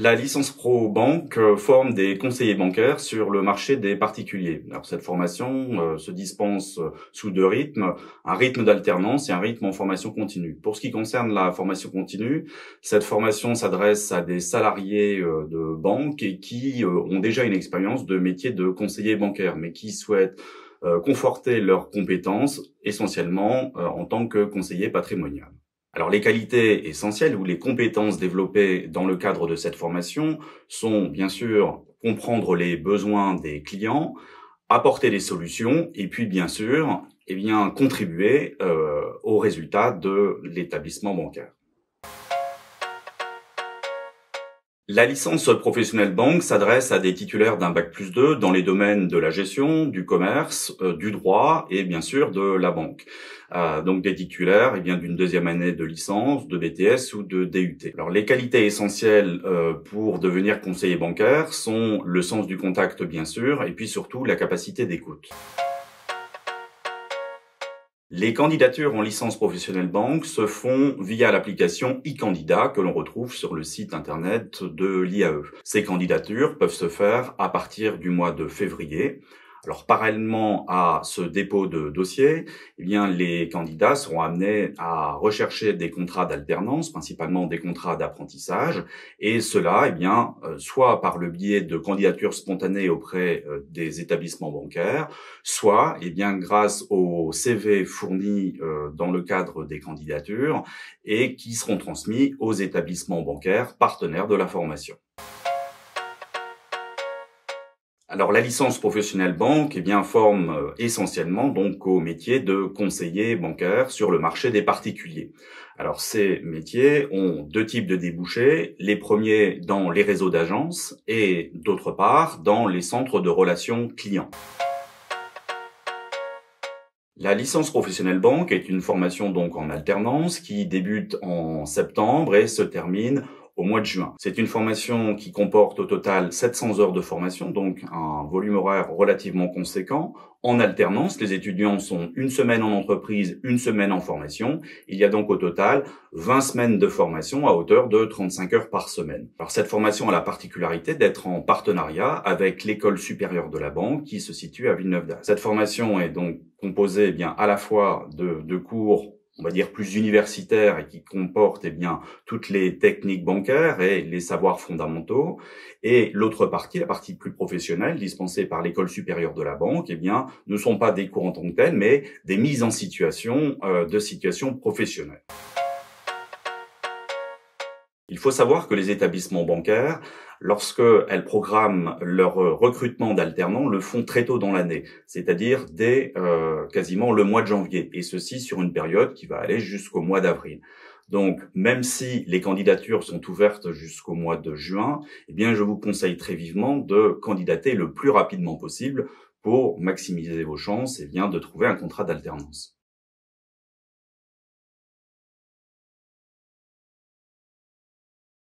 La licence pro banque forme des conseillers bancaires sur le marché des particuliers. Alors cette formation se dispense sous deux rythmes, un rythme d'alternance et un rythme en formation continue. Pour ce qui concerne la formation continue, cette formation s'adresse à des salariés de banque et qui ont déjà une expérience de métier de conseiller bancaire, mais qui souhaitent conforter leurs compétences essentiellement en tant que conseiller patrimonial. Alors les qualités essentielles ou les compétences développées dans le cadre de cette formation sont bien sûr comprendre les besoins des clients, apporter des solutions et puis bien sûr contribuer aux résultats de l'établissement bancaire. La licence professionnelle banque s'adresse à des titulaires d'un bac+2 dans les domaines de la gestion, du commerce, du droit et bien sûr de la banque. Donc des titulaires d'une deuxième année de licence, de BTS ou de DUT. Alors les qualités essentielles pour devenir conseiller bancaire sont le sens du contact bien sûr et puis surtout la capacité d'écoute. Les candidatures en licence professionnelle banque se font via l'application e-candidat que l'on retrouve sur le site internet de l'IAE. Ces candidatures peuvent se faire à partir du mois de février. Alors, parallèlement à ce dépôt de dossier, les candidats seront amenés à rechercher des contrats d'alternance, principalement des contrats d'apprentissage, et cela, soit par le biais de candidatures spontanées auprès des établissements bancaires, soit, grâce aux CV fournis dans le cadre des candidatures et qui seront transmis aux établissements bancaires partenaires de la formation. Alors la licence professionnelle banque forme essentiellement donc au métier de conseiller bancaire sur le marché des particuliers. Alors ces métiers ont deux types de débouchés, les premiers dans les réseaux d'agences et d'autre part dans les centres de relations clients. La licence professionnelle banque est une formation donc en alternance qui débute en septembre et se termine au mois de juin. C'est une formation qui comporte au total 700 heures de formation, donc un volume horaire relativement conséquent. En alternance, les étudiants sont une semaine en entreprise, une semaine en formation. Il y a donc au total 20 semaines de formation à hauteur de 35 heures par semaine. Alors cette formation a la particularité d'être en partenariat avec l'École supérieure de la banque qui se situe à Villeneuve-d'Ascq. Cette formation est donc composée à la fois de cours plus universitaire et qui comporte toutes les techniques bancaires et les savoirs fondamentaux, et l'autre partie, la partie plus professionnelle dispensée par l'École supérieure de la banque, ne sont pas des cours en tant que tels, mais des mises en situation de situations professionnelles. Il faut savoir que les établissements bancaires, lorsqu'elles programment leur recrutement d'alternants, le font très tôt dans l'année, c'est-à-dire dès quasiment le mois de janvier, et ceci sur une période qui va aller jusqu'au mois d'avril. Donc, même si les candidatures sont ouvertes jusqu'au mois de juin, je vous conseille très vivement de candidater le plus rapidement possible pour maximiser vos chances de trouver un contrat d'alternance.